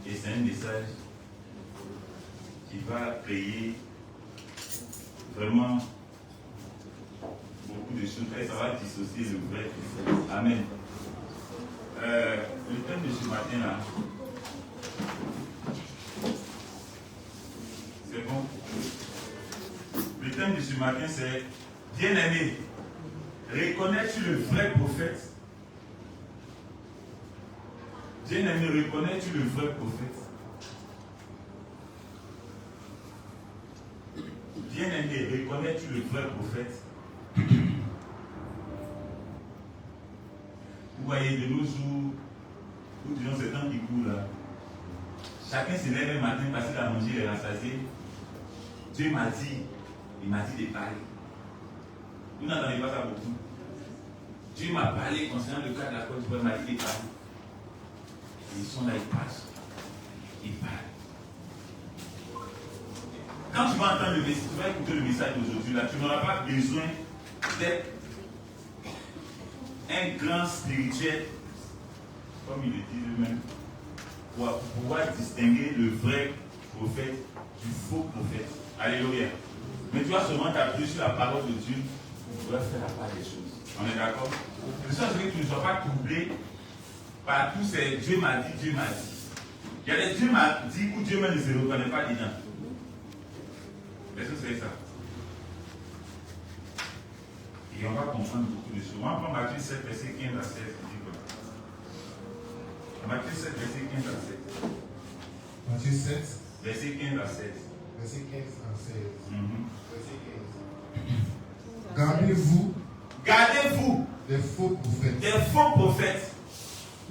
Et c'est un message qui va créer vraiment beaucoup de choses. Et ça va dissocier le vrai du faux. Amen. Le thème de ce matin-là, c'est bon. Le thème de ce matin, c'est bien-aimé, reconnais-tu le vrai prophète? Bien-aimé, reconnais-tu le vrai prophète? Bien-aimé, reconnais-tu le vrai prophète? Vous voyez, de nos jours, ou disons ces temps qui courent là, chacun se lève un matin parce qu'il a mangé les rassasiés. Dieu m'a dit, il m'a dit de parler. Vous n'entendez pas ça beaucoup. Dieu m'a parlé concernant le cas de la Côte d'Ivoire, il m'a dit de parler. Ils sont là, ils passent. Ils parlent. Quand tu vas entendre le message, tu vas écouter le message d'aujourd'hui, là, tu n'auras pas besoin d'être un grand spirituel, comme il le dit lui-même, pour pouvoir distinguer le vrai prophète du faux prophète. Alléluia. Mais tu vas seulement t'appuyer sur la parole de Dieu pour pouvoir faire la part des choses. On est d'accord? C'est ça, c'est que tu ne sois pas troublé par tous ces Dieu m'a dit, Dieu m'a dit. Il y a des Dieu m'a dit où Dieu même ne se reconnaît pas dedans. Est-ce que c'est ça? Et on va comprendre beaucoup de choses. On va prendre Matthieu 7, verset 15 à 16. Matthieu 7, verset 15 à 16. Matthieu 7, verset 15 à 16. Verset 15 à 16. Verset 15. Gardez-vous. Gardez-vous des faux prophètes. Des faux prophètes.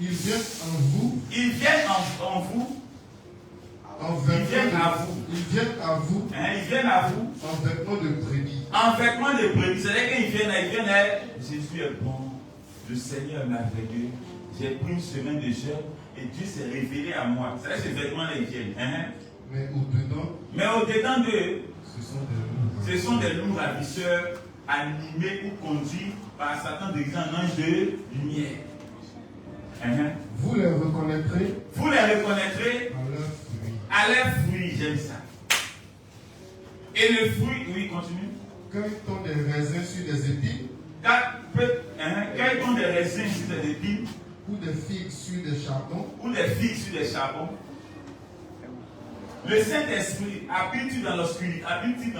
Ils viennent en vous. Ils viennent en vous. Ils viennent à vous. Ils viennent à vous. Ils viennent à vous. En vêtements de brebis. En vêtements de brebis. C'est-à-dire qu'ils viennent, Jésus est bon. Le Seigneur est merveilleux. J'ai pris une semaine de jeûne et Dieu s'est révélé à moi. C'est-à-dire que ces vêtements-là, ils viennent. Mais au-dedans d'eux, ce sont des loups ravisseurs animés ou conduits par Satan déguisé en ange de lumière. Vous les reconnaîtrez. Vous les reconnaîtrez à leurs fruits. À leurs fruits, j'aime ça. Et le fruit, oui, continue. Cueille-t-on des raisins sur des épines? Cueille-t-on des raisins sur des épines? Ou des figues sur des charbons? Ou des figues sur des charbons? Le Saint-Esprit habite-t-il dans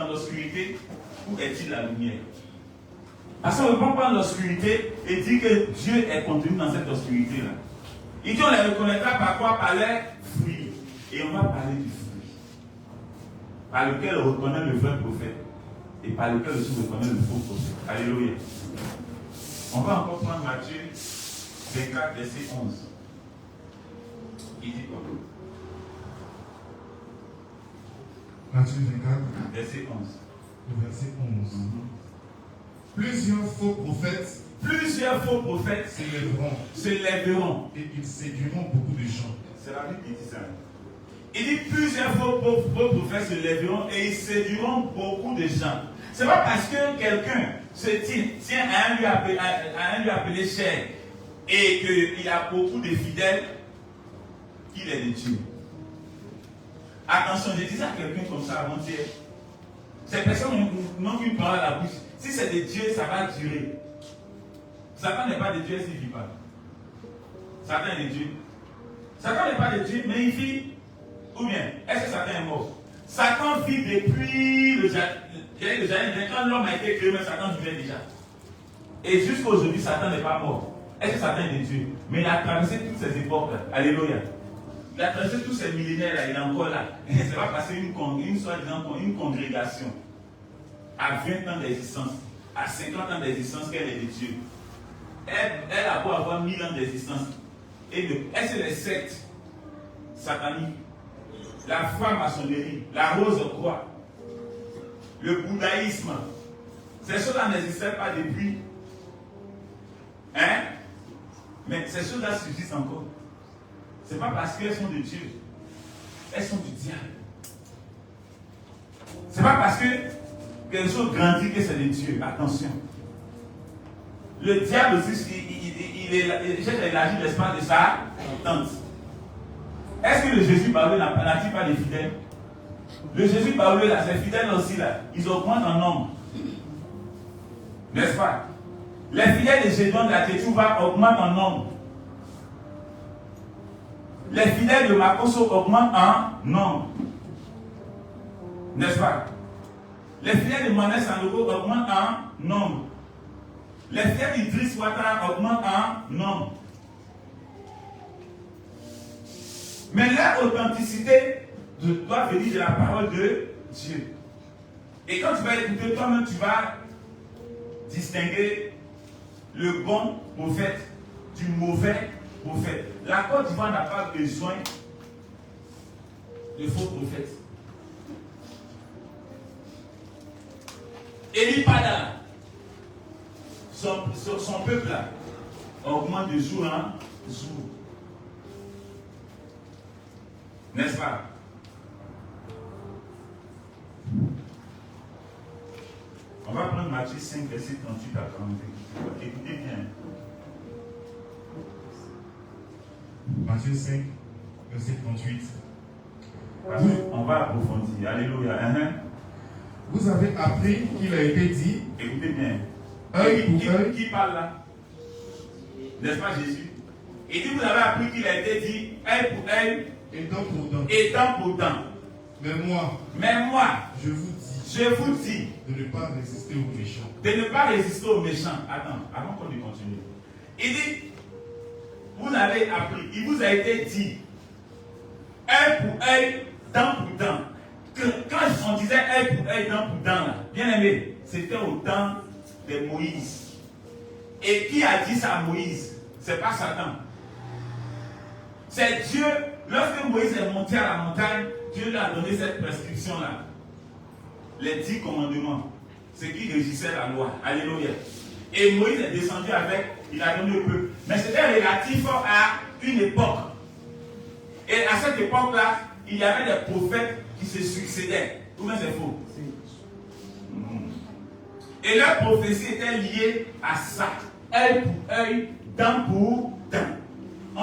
l'obscurité ou est-il la lumière? Parce qu'on ne peut pas prendre l'obscurité et dire que Dieu est contenu dans cette obscurité-là. Il dit on les reconnaîtra par quoi? Par les fruits. Et on va parler du fruit. Par lequel on reconnaît le vrai prophète. Et par lequel aussi on reconnaît le faux prophète. Alléluia. On va encore prendre Matthieu 24, verset 11. Il dit quoi? Matthieu 24, verset 11. Le verset 11. Plusieurs faux prophètes se lèveront et ils séduiront beaucoup de gens. C'est la Bible qui dit ça. Il dit plusieurs faux prophètes se lèveront et ils séduiront beaucoup de gens. C'est pas parce que quelqu'un se tient à un lieu appelé cher et qu'il a beaucoup de fidèles qu'il est de Dieu. Attention, je disais à quelqu'un comme ça avant-hier. Ces personnes n'ont qu'une parole à la bouche. Si c'est de Dieu, ça va durer. Satan n'est pas de Dieu s'il ne vit pas. Satan est de Dieu. Satan n'est pas de Dieu, mais il vit. Ou bien, est-ce que Satan est mort? Satan vit depuis le jardin. Quand l'homme a été créé, mais Satan vivait déjà. Et jusqu'à aujourd'hui, Satan n'est pas mort. Est-ce que Satan est de Dieu? Mais il a traversé toutes ces époques. Alléluia. Il a traversé tous ces millénaires là, il est encore là. C'est pas parce qu'une congrégation à 20 ans d'existence, à 50 ans d'existence qu'elle est de Dieu. Elle a beau avoir 1000 ans d'existence. Est-ce que les sectes sataniques, la franc-maçonnerie, la rose-croix, le bouddhaïsme, ces choses-là n'existaient pas depuis. Mais ces choses-là subsistent encore. Ce n'est pas parce qu'elles sont de Dieu. Elles sont du diable. Ce n'est pas parce que quelque chose grandit que c'est de Dieu. Attention. Le diable aussi, il cherche à élargir l'espace de sa tente. Est-ce que le Jésus parlé n'a-t-il pas des fidèles? Le Jésus parlé là, ces fidèles aussi là, ils augmentent en nombre. N'est-ce pas? Les fidèles de Gédéon de la Tchétchouva augmentent en nombre. Les fidèles de Makoso augmentent en nombre. N'est-ce pas? Les fidèles de Manes Sandogo augmentent en nombre. Les fidèles d'Idriss Ouattara augmentent en nombre. Mais leur authenticité doit venir de la parole de Dieu. Et quand tu vas écouter, toi-même, tu vas distinguer le bon prophète du mauvais prophète. La Côte d'Ivoire n'a pas besoin de faux prophètes. Élie Pada, son peuple là, augmente de jour en jour. N'est-ce pas? On va prendre Matthieu 5, verset 38 à 42. Écoutez bien. Matthieu 5, verset 38. On va approfondir. Alléluia. Vous avez appris qu'il a été dit. Écoutez bien. Œil pour œil. Qui parle là? N'est-ce pas Jésus? Il dit, vous avez appris qu'il a été dit œil pour œil. Et dent pour dent. Et dent pour dent. Mais moi, je vous dis de ne pas résister aux méchants. De ne pas résister aux méchants. Attends, avant qu'on ne continue. Il dit, vous avez appris, il vous a été dit, œil pour œil, dent pour dent. Quand on disait œil pour œil, dent pour dent, là, bien aimé, c'était au temps de Moïse. Et qui a dit ça à Moïse? C'est pas Satan. C'est Dieu. Lorsque Moïse est monté à la montagne, Dieu lui a donné cette prescription-là. Les 10 commandements. Ce qui régissait la loi. Alléluia. Et Moïse est descendu avec, il a donné au peuple. Mais c'était relatif à une époque. Et à cette époque-là, il y avait des prophètes qui se succédaient. Ou bien c'est faux? Et leur prophétie était liée à ça. Œil pour œil, dent pour dent. On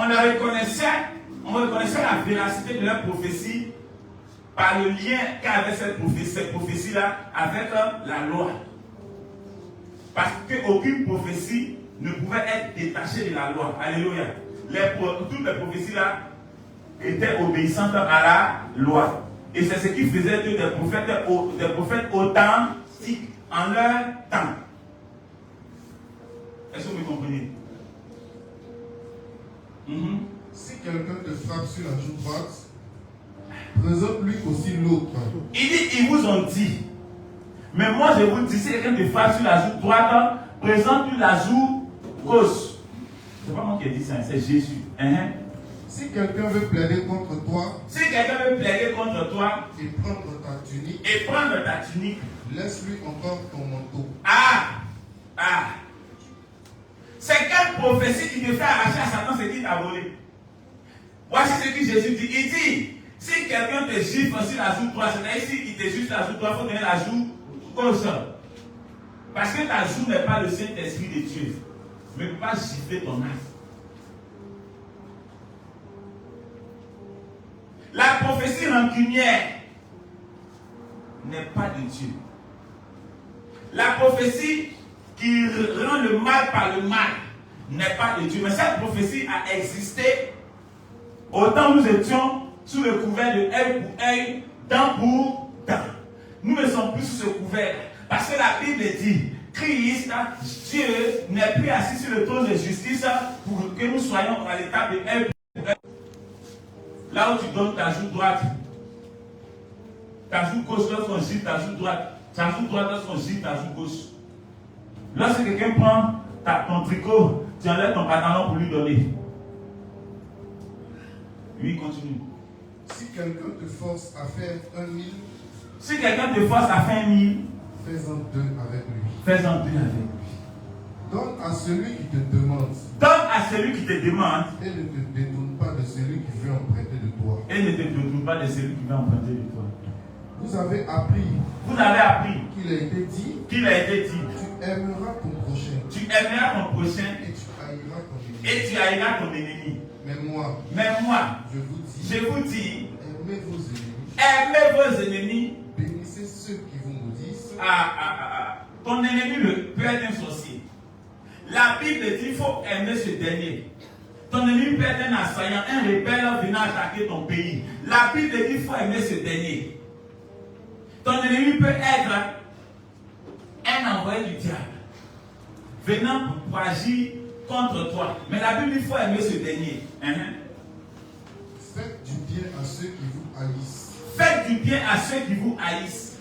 reconnaissait la véracité de leur prophétie par le lien qu'avait cette prophétie-là avec la loi. Parce qu'aucune prophétie ne pouvait être détachée de la loi. Alléluia. Toutes les prophéties-là étaient obéissantes à la loi. Et c'est ce qui faisait des prophètes authentiques en leur temps. Est-ce que vous me comprenez? Si quelqu'un te frappe sur la joue droite, présente-lui aussi l'autre. Il dit, ils vous ont dit. Mais moi je vous dis, si quelqu'un te frappe sur la joue droite, présente-lui la joue gauche. C'est pas moi qui ai dit ça, c'est Jésus. Si quelqu'un veut plaider contre toi, et prendre ta tunique, laisse-lui encore ton manteau. C'est quelle prophétie qui te fait arracher à Satan ce qu'il t'a volé? Voici ce que Jésus dit. Il dit, si quelqu'un te gifle sur la joue droite, c'est-à-dire s'il te gifle sur la joue droite, il faut donner la joue gauche. Parce que ta joue n'est pas le Saint-Esprit de Dieu. Mais ne peut pas gifler ton âme. La prophétie rancunière n'est pas de Dieu. La prophétie qui rend le mal par le mal n'est pas de Dieu. Mais cette prophétie a existé au temps où nous étions sous le couvert de œil pour œil, dent pour dent. Nous ne sommes plus sous ce couvert. Parce que la Bible dit, Christ, Dieu, n'est plus assis sur le trône de justice pour que nous soyons à l'état de œil pour œil. Là où tu donnes ta joue droite, ta joue gauche lorsqu'on gifle ta joue droite, ta joue droite lorsqu'on gifle ta joue gauche. Lorsque quelqu'un prend ton tricot, tu enlèves ton pantalon pour lui donner. Lui, continue. Si quelqu'un te force à faire 1000, si quelqu'un te force à faire 1000, fais-en 2 avec lui. Fais-en 2 avec lui. Donne à celui qui te demande. Donne à celui qui te demande. Et ne te détourne pas de celui qui veut emprunter de toi. Et ne te détourne pas de celui qui veut emprunter de toi. Vous avez appris. Qu'il a été dit. Tu aimeras ton prochain. Et tu haïras ton ennemi. Mais moi, je vous dis. Je vous dis, aimez vos ennemis, aimez vos ennemis. bénissez ceux qui vous maudissent. Ton ennemi peut être un sorcier. La Bible dit qu'il faut aimer ce dernier. Ton ennemi peut être un assaillant, un rebelle venant attaquer ton pays. La Bible dit qu'il faut aimer ce dernier. Ton ennemi peut être un envoyé du diable venant pour agir contre toi. Mais la Bible dit qu'il faut aimer ce dernier. Faites du bien à ceux qui vous haïssent. Faites du bien à ceux qui vous haïssent.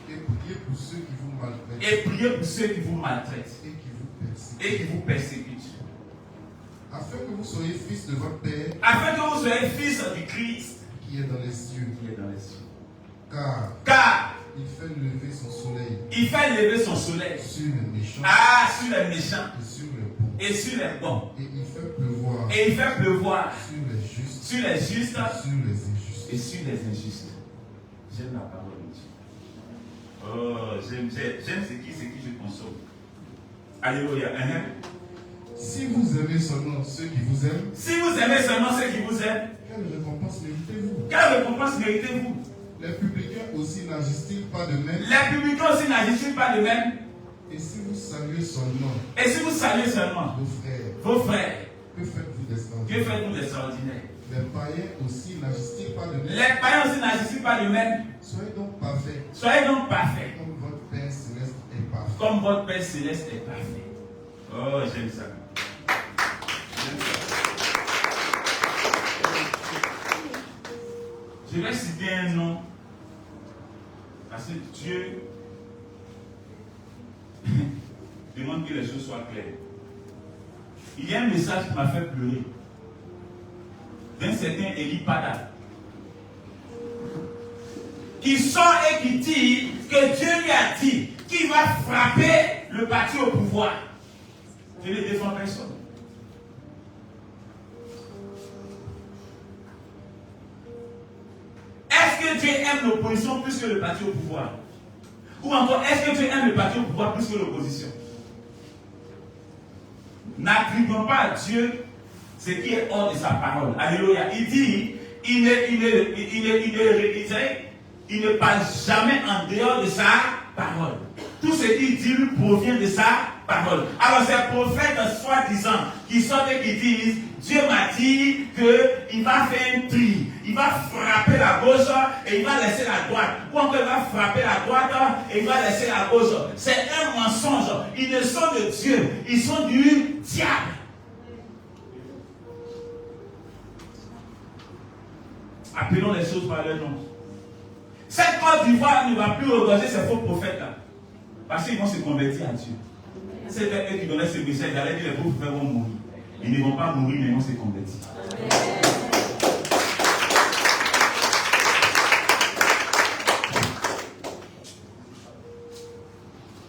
Et priez pour ceux qui vous maltraitent. Et priez pour ceux qui vous maltraitent. Et qui vous persécutent. Afin que vous soyez fils de votre Père. Afin que vous soyez fils du Christ. Qui est dans les cieux. Car il fait lever son soleil. Il fait lever son soleil. Sur les méchants. Sur les méchants. Et sur les bons. Et sur les bons. Et il fait pleuvoir. Et il fait pleuvoir. Sur les justes. Sur les justes. Et sur les injustes. Et sur les injustes. J'aime la parole de Dieu. Oh, j'aime ce qui je consomme. Alléluia. Si vous aimez seulement ceux qui vous aiment. Si vous aimez seulement ceux qui vous aiment. Quelle récompense méritez-vous? Quelle récompense méritez-vous? Les publicains aussi n'agissent-ils pas de même? Les publicains aussi n'agissent-ils pas de même? Et si vous saluez seulement. Et si vous saluez seulement. Vos frères. Que faites-vous d'extraordinaire? Que faites-vous d'extraordinaire? Les païens aussi n'agissent-ils pas de même? Les païens aussi n'agissent pas de même. Soyez donc parfaits. Soyez donc parfaits. Comme votre Père céleste est parfait. Comme votre Père céleste est parfait. Oh, j'aime ça. Je vais citer un nom. Parce que Dieu demande que les choses soient claires. Il y a un message qui m'a fait pleurer. D'un certain Eli Pada. Qui sort et qui dit que Dieu lui a dit qu'il va frapper le parti au pouvoir. Je ne défends personne. Est-ce que Dieu aime l'opposition plus que le parti au pouvoir? Ou encore, est-ce que Dieu aime le parti au pouvoir plus que l'opposition? N'attribuons pas à Dieu ce qui est hors de sa parole. Alléluia. Il dit, il ne parle jamais en dehors de sa parole. Tout ce qu'il dit lui provient de sa parole. Alors ces prophètes, soi-disant, qui sortent et qui disent, Dieu m'a dit qu'il va faire un tri. Il va frapper la gauche et il va laisser la droite. Ou encore il va frapper la droite et il va laisser la gauche. C'est un mensonge. Ils ne sont de Dieu. Ils sont du diable. Appelons les choses par leur nom. Cette Côte d'Ivoire ne va plus regorger ces faux prophètes-là. Parce qu'ils vont se convertir à Dieu. C'était eux qui donnaient ce message. Ils allaient dire les faux prophètes vont mourir. Ils ne vont pas mourir, mais ils vont se convertir.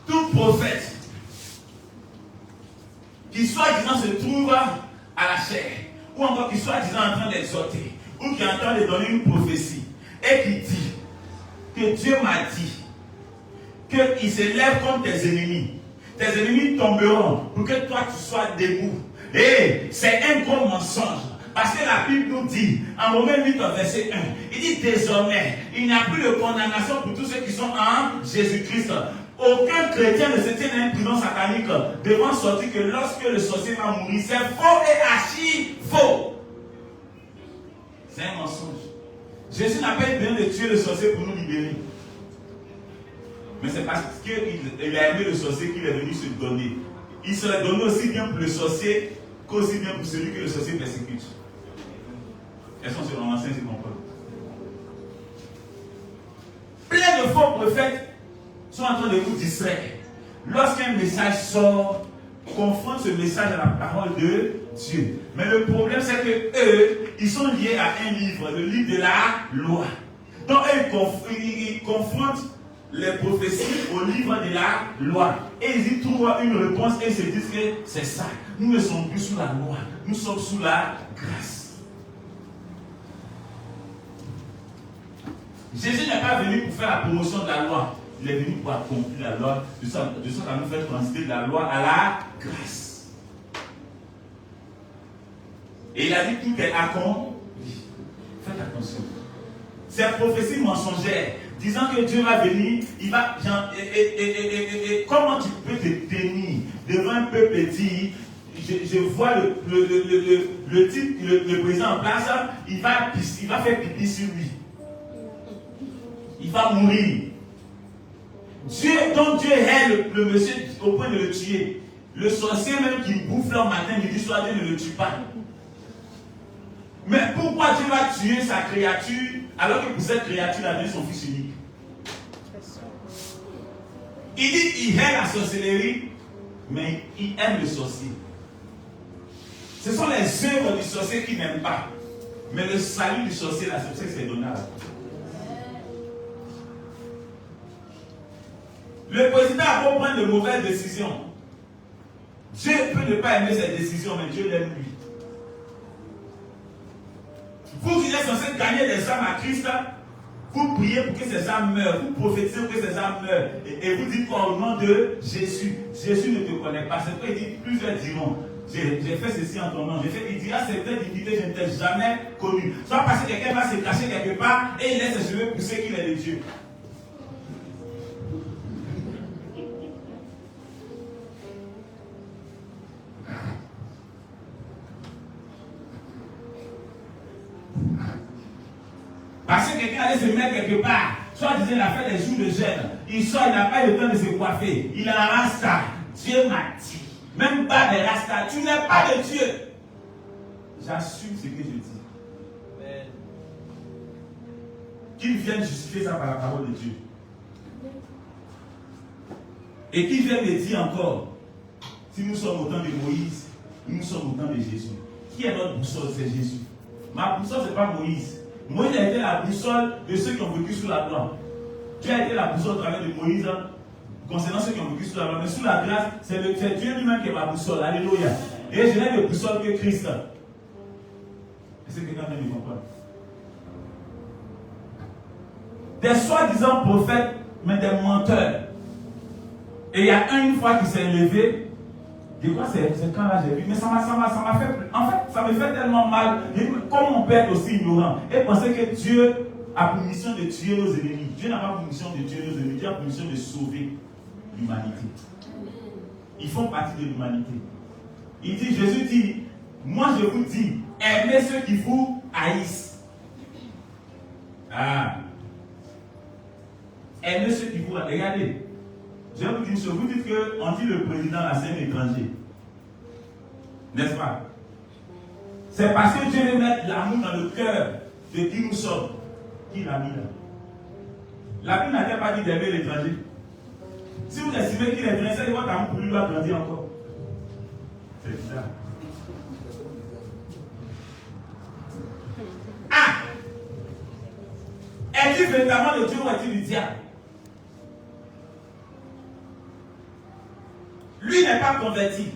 Tout prophète qui soi-disant se trouve à la chair, ou encore qui soi-disant en train d'exhorter, ou qui est en train de donner une prophétie, et qui dit que Dieu m'a dit qu'il se lève contre tes ennemis. Tes ennemis tomberont pour que toi tu sois debout. Et c'est un gros mensonge. Parce que la Bible nous dit, en Romains 8, verset 1, il dit désormais, il n'y a plus de condamnation pour tous ceux qui sont en Jésus-Christ. Aucun chrétien ne se tient à une prison satanique devant sortir que lorsque le sorcier va mourir, c'est faux et archi faux. C'est un mensonge. Jésus n'a pas eu besoin de tuer le sorcier pour nous libérer. Mais c'est parce qu'il a aimé le sorcier qu'il est venu se donner. Il se l'est donné aussi bien pour le sorcier qu'aussi bien pour celui que le sorcier persécute. Elles sont sur l'ancien, c'est comprendre. Plein de faux prophètes sont en train de vous distraire. Lorsqu'un message sort, confronte ce message à la parole de Dieu. Mais le problème, c'est que eux, ils sont liés à un livre, le livre de la loi. Donc, ils confrontent les prophéties au livre de la loi. Et ils y trouvent une réponse et ils se disent que c'est ça. Nous ne sommes plus sous la loi, nous sommes sous la grâce. Jésus n'est pas venu pour faire la promotion de la loi. Il est venu pour accomplir la loi, de sorte à nous faire transiter de la loi à la grâce. Et il a dit tout est accompli. Faites attention. Ces prophéties mensongères, disant que Dieu va venir, il va. Comment tu peux te tenir devant un peu petit? Je vois le type, le président en place, il va faire pipi sur lui. Il va mourir. Dieu, donc Dieu hait le monsieur au point de le tuer. Le sorcier même qui bouffe là au matin, midi, soir, Dieu ne le tue pas. Mais pourquoi Dieu va tuer sa créature alors que pour cette créature, il a donné son fils unique? Il dit qu'il hait la sorcellerie, mais il aime le sorcier. Ce sont les œuvres du sorcier qu'il n'aime pas. Mais le salut du sorcier, la sorcière, c'est donné à la. Le président a beau prendre de mauvaises décisions. Dieu peut ne pas aimer ses décisions, mais Dieu l'aime lui. Vous qui êtes censé gagner des âmes à Christ, vous priez pour que ces âmes meurent, vous prophétisez pour que ces âmes meurent. Et vous dites quoi au nom de Jésus? Jésus ne te connaît pas. C'est pourquoi il dit, plusieurs diront, j'ai fait ceci en ton nom. Il dira, c'est peut-être divinité, je ne t'ai jamais connu. Soit parce que quelqu'un va se cacher quelque part et il laisse ses cheveux pousser qu'il est de Dieu. Parce que quelqu'un allait se mettre quelque part, soit disant il a fait des jours de jeûne, il sort, il n'a pas eu le temps de se coiffer, il a un rasta. Dieu m'a dit, même pas des rastas, tu n'es pas de Dieu. J'assume ce que je dis. Amen. Qu'il vienne justifier ça par la parole de Dieu. Et qu'il vienne me dire encore, si nous sommes au temps de Moïse, nous sommes au temps de Jésus. Qui est notre boussole? C'est Jésus. Ma boussole, ce n'est pas Moïse. Moïse a été la boussole de ceux qui ont vécu sous la loi. Dieu a été la boussole au travers de Moïse concernant ceux qui ont vécu sous la loi. Mais sous la grâce, c'est Dieu lui-même qui est ma boussole. Alléluia. Et je n'ai de boussole que Christ. Est-ce que quelqu'un vient me comprendre? Des soi-disant prophètes, mais des menteurs. Et il y a une fois qui s'est levé. Je crois que c'est quand là j'ai vu, mais ça m'a fait. En fait, ça me fait tellement mal. Comme on peut être aussi ignorant et penser que Dieu a pour mission de tuer nos ennemis. Dieu n'a pas pour mission de tuer nos ennemis. Dieu a pour mission de sauver l'humanité. Ils font partie de l'humanité. Il dit, Jésus dit, moi je vous dis, aimez ceux qui vous haïssent. Ah. Aimez ceux qui vous haïssent. Regardez. Je vais vous dire une chose, vous dites qu'on dit le président là, c'est un étranger. N'est-ce pas? C'est parce que Dieu veut mettre l'amour dans le cœur de qui nous sommes. Qui l'a mis là? La Bible n'a pas dit d'aimer l'étranger. Si vous estimez qu'il est étranger, c'est votre amour pour lui doit grandir encore. C'est bizarre. Ah! Est-il véritablement de Dieu ou est-il du diable? Lui n'est pas converti.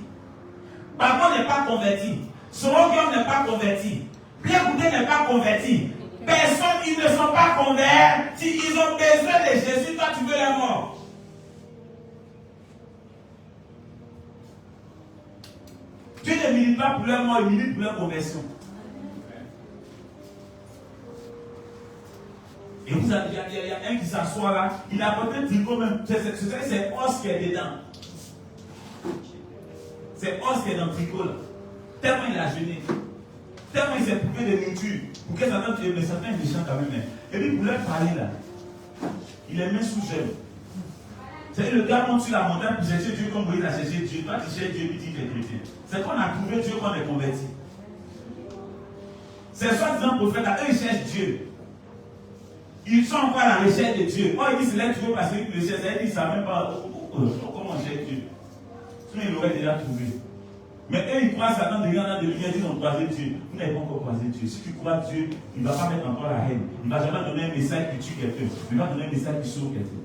Papa n'est pas converti. Son cœur n'est pas converti. Pierre Goudé n'est pas converti. Personne, ils ne sont pas convertis. Ils ont besoin de Jésus. Toi, tu veux la mort. Dieu ne milite pas pour leur mort, il milite pour leur conversion. Et vous avez, il y a un qui s'assoit là, il a porté un tricot même. C'est os qui est dedans. C'est os qui est dans le tricot là. Tellement il a jeûné. Tellement il s'est prouvé de nourriture. Pour que certains méchants quand même. Et puis pour leur parler là, il est mis sous gel. C'est le gars monte sur la montagne pour chercher Dieu comme Moïse a cherché Dieu. Toi tu cherches Dieu et tu es chrétien. C'est qu'on a trouvé Dieu qu'on est converti. Ces soi-disant prophètes là, eux ils cherchent Dieu. Ils sont encore à la recherche de Dieu. Oh, ils disent c'est là Dieu parce qu'ils le cherchent. Ils ne savent même pas comment on cherche Dieu. Sinon ils l'auraient déjà trouvé. Mais eux ils croient Satan de rien de lumière, ils ont croisé Dieu. Vous n'avez pas encore croisé Dieu. Si tu crois Dieu, il ne va pas mettre encore la haine. Il ne va jamais donner un message qui tue quelqu'un. Il va donner un message qui sauve quelqu'un.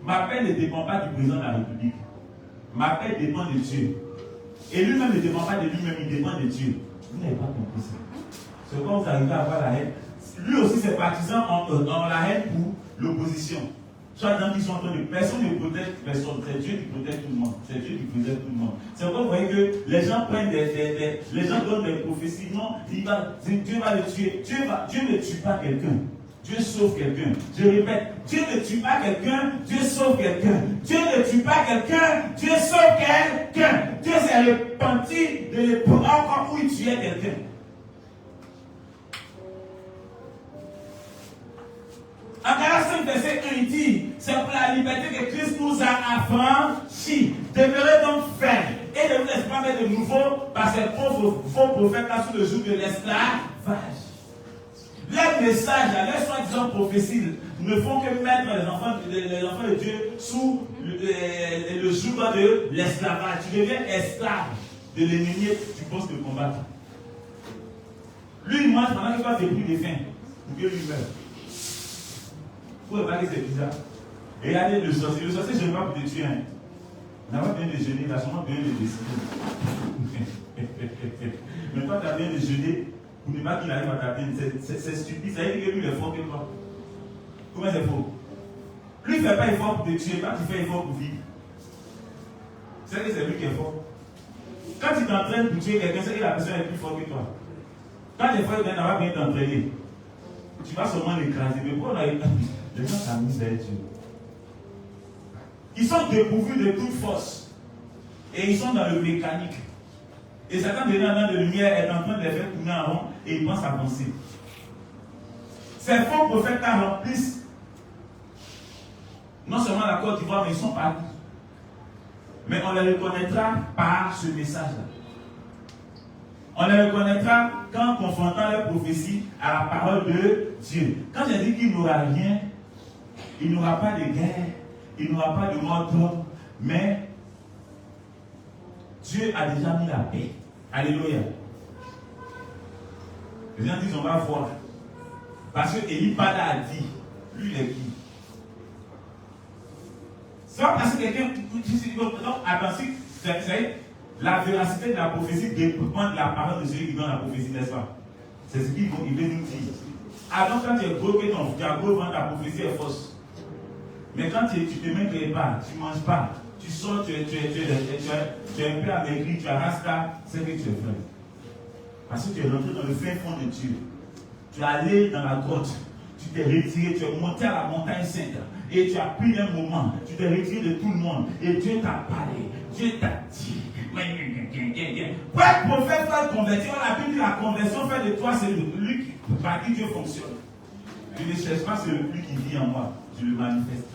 Ma paix ne dépend pas du président de la République. Ma paix dépend de Dieu. Et lui-même ne dépend pas de lui-même, il dépend de Dieu. Vous n'avez pas compris ça. C'est quand vous arrivez à avoir la haine. Lui aussi, ses partisans ont la haine pour l'opposition. Soit dans qui sont en train de. Personne ne protège personne. C'est Dieu qui protège tout le monde. C'est Dieu qui protège tout le monde. C'est pourquoi vous voyez que les gens prennent les gens donnent des prophéties. Non, Dieu va le tuer. Dieu ne tue pas quelqu'un. Dieu sauve quelqu'un. Je répète, Dieu ne tue pas quelqu'un, Dieu sauve quelqu'un. Dieu ne tue pas quelqu'un, Dieu sauve quelqu'un. Dieu s'est repenti de l'époque encore où il tuait quelqu'un. En Galates 5, verset 1, il dit, c'est pour la liberté que Christ nous a affranchis. Demeurez donc fermes et ne vous laissez pas mettre de nouveau par ces pauvres faux prophètes là sous le joug de l'esclavage. Les messages, les soi-disant prophéties ne font que mettre les enfants de Dieu sous le joug de l'esclavage. Tu deviens esclave de l'ennemi, tu penses te combattre. Lui, il mange pendant que toi, tu es pris de faim. Pour que lui meure. Vous voyez pas que c'est bizarre. Et regardez le sorcier. Le sorcier, je ne vais pas pour te tuer. Hein. Il n'a pas besoin de jeûner, il a sûrement besoin de décider. Mais toi, tu as besoin de jeûner pour ne pas qu'il arrive à t'atteindre. C'est stupide. Ça veut dire que lui, il est fort que toi. Comment c'est faux? Lui, il ne fait pas effort pour te tuer, toi, tu fais effort pour vivre. C'est que c'est lui qui est fort. Quand tu t'entraînes pour tuer quelqu'un, c'est que la personne est plus forte que toi. Quand des fois, il n'a pas bien t'entraîner, tu vas seulement l'écraser. Mais pourquoi les gens s'amusent vers Dieu? Ils sont dépourvus de toute force. Et ils sont dans le mécanique. Et Satan, dans de lumière, est en train de les faire tourner en rond et il pense à penser. Ces faux prophètes remplissent non seulement la Côte d'Ivoire, mais ils sont partout. Mais on les reconnaîtra par ce message-là. On les reconnaîtra qu'en confrontant leur prophétie à la parole de Dieu. Quand j'ai dit qu'il n'aura rien, il n'aura pas de guerre, il n'aura pas de mort d'homme, mais Dieu a déjà mis la paix. Alléluia. Les gens disent on va voir. Parce que Élie Pada a dit, lui il est qui? C'est pas parce que quelqu'un. Donc, attention, c'est la véracité de la prophétie dépend de la parole de celui qui donne la prophétie, n'est-ce pas? C'est ce qu'il veut nous dire. Alors, quand tu es gros, tu as gros ventre, ta prophétie est fausse. Mais quand tu te mets quelque part, tu ne manges pas, tu sors, tu es un peu amaigri, tu as rasta, c'est que tu es vrai. Parce que tu es rentré dans le fin fond de Dieu. Tu es allé dans la grotte, tu t'es retiré, tu es monté à la montagne sainte. Et tu as pris un moment, tu t'es retiré de tout le monde. Et Dieu t'a parlé, Dieu t'a dit. Pour être prophète, pour être converti, on a dit que la conversion fait de toi, c'est lui par qui Dieu fonctionne. Je ne cherche pas celui qui vit en moi, je le manifeste.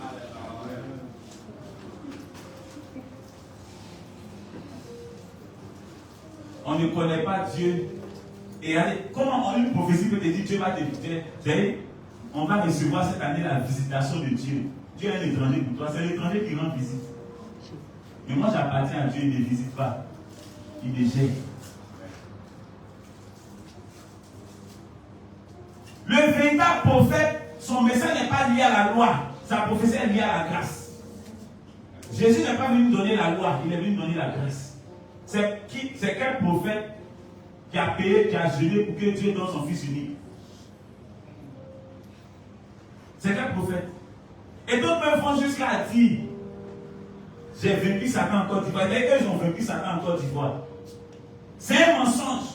On ne connaît pas Dieu. Et allez, comment une prophétie peut te dire Dieu va te dire, on va recevoir cette année la visitation de Dieu. Dieu est un étranger pour toi, c'est l'étranger qui rend visite. Mais moi j'appartiens à Dieu, il ne visite pas. Il me gère. Le véritable prophète, son message n'est pas lié à la loi, sa prophétie est liée à la grâce. Jésus n'est pas venu nous donner la loi, il est venu nous donner la grâce. C'est quel prophète qui a payé, qui a jeûné pour que Dieu donne son Fils unique? C'est quel prophète? Et d'autres même vont jusqu'à dire, j'ai vaincu Satan en Côte d'Ivoire. Dès qu'ils ont vaincu Satan en Côte d'Ivoire, c'est un mensonge.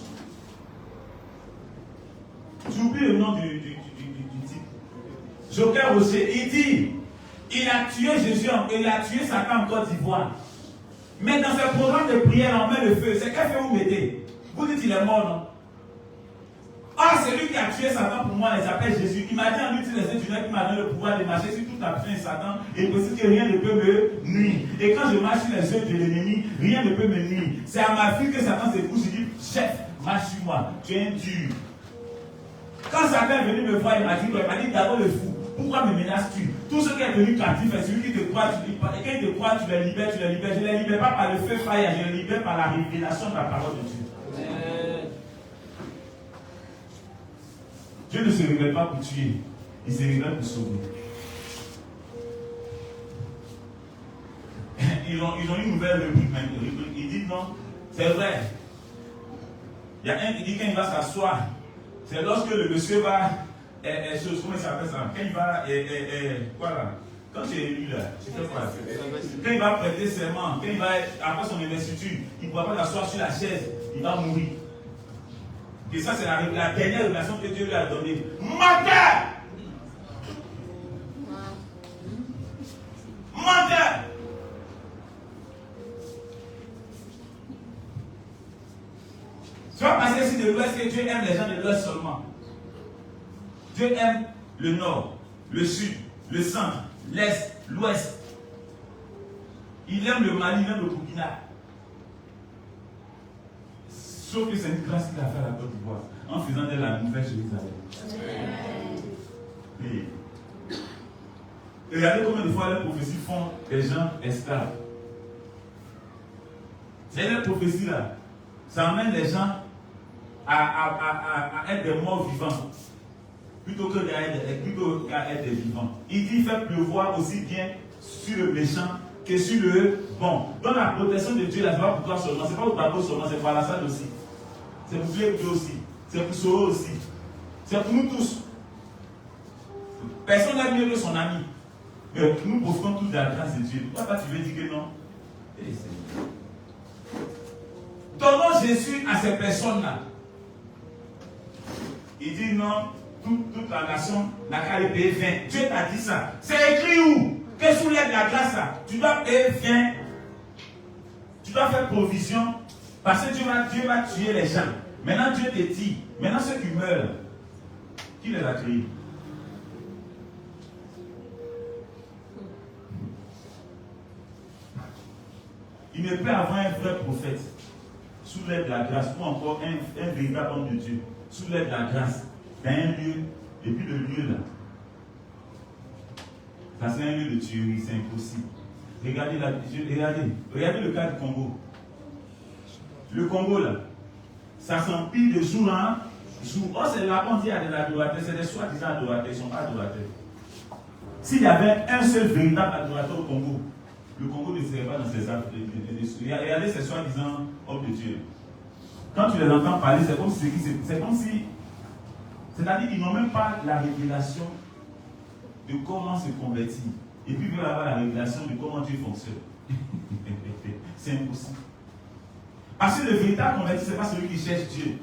J'oublie le nom du type. Joker Rocher, il dit, il a tué il a tué Satan en Côte d'Ivoire. Mais dans ce programme de prière, on met le feu. C'est quel feu vous mettez? Vous dites qu'il est mort, non? Ah, c'est lui qui a tué Satan pour moi, il s'appelle Jésus. Il m'a dit en utilisant du net qui m'a donné le pouvoir de marcher sur toute la puissance de Satan et précise que rien ne peut me nuire. Et quand je marche sur les œuvres de l'ennemi, rien ne peut me nuire. C'est à ma fille que Satan se couche. Il dit, chef, marche sur moi, tu es un dur. Quand Satan est venu me voir, il m'a dit d'abord le fou. Pourquoi me menaces-tu? Tout ce qui est venu captif est celui qui te croit, tu libères. Et quand il te croit, tu les libères, Je ne les libère pas par le feu fire, je les libère par la révélation de la parole de Dieu. Dieu ne se révèle pas pour tuer, il se révèle pour sauver. Ils ont une nouvelle rubrique maintenant. Ils disent non, c'est vrai. Il y a un qui dit quand il va s'asseoir, c'est lorsque le monsieur va, comment il s'appelle ça? Quand il va, voilà, Quand tu es élu là, tu fais quoi? Quand il va prêter serment, quand il va, après son investiture, il ne pourra pas s'asseoir sur la chaise, il va mourir. Et ça, c'est la dernière révélation que Dieu lui a donnée. Menteur! Menteur! Tu vas passer ici de l'Ouest que Dieu aime les gens de l'Ouest seulement. Dieu aime le Nord, le Sud, le Centre, l'Est, l'Ouest. Il aime le Mali, il aime le Burkina. Sauf que c'est une grâce qu'il a fait à la Côte d'Ivoire en faisant de la nouvelle Jérusalem. Et regardez combien de fois les prophéties font des gens esclaves. C'est les prophéties là. Ça amène les gens à être des morts vivants plutôt qu'à être des vivants. Il dit fait pleuvoir aussi bien sur le méchant que sur le bon. Dans la protection de Dieu, là, c'est pas pour toi seulement, c'est pas pour ta cause seulement, c'est pour la salle aussi. C'est pour Dieu aussi. C'est pour Soro aussi. C'est pour nous tous. Personne n'a mieux que son ami. Mais nous profitons tous de la grâce de Dieu. Pourquoi tu veux dire que non? Donnons Jésus à ces personnes-là. Il dit non, toute la nation n'a qu'à les payer 20. Dieu t'a dit ça. C'est écrit où? Que sous l'aide de la grâce, tu dois payer 20. Tu dois faire provision. Parce que Dieu va tuer les gens. Maintenant, Dieu te dit, maintenant ceux qui meurent, qui les a créés? Il ne peut avoir un vrai prophète sous l'aide de la grâce, ou encore un véritable homme de Dieu, sous l'aide de la grâce, dans un lieu, et puis le lieu là. Ça c'est un lieu de tuerie, c'est impossible. Regardez le cas du Congo. Le Congo là, ça s'empile de jour en jour. Oh, c'est là qu'on dit à des adorateurs, c'est des soi-disant adorateurs, ils ne sont pas adorateurs. S'il y avait un seul véritable adorateur au Congo, le Congo ne serait pas dans ces actes. Regardez ces soi-disant hommes de Dieu. Quand tu les entends parler, c'est comme si. C'est-à-dire qu'ils n'ont même pas la révélation de comment se convertir. Et puis ils veulent avoir la révélation de comment Dieu fonctionne. C'est impossible. Parce que le véritable converti, ce n'est pas celui qui cherche Dieu.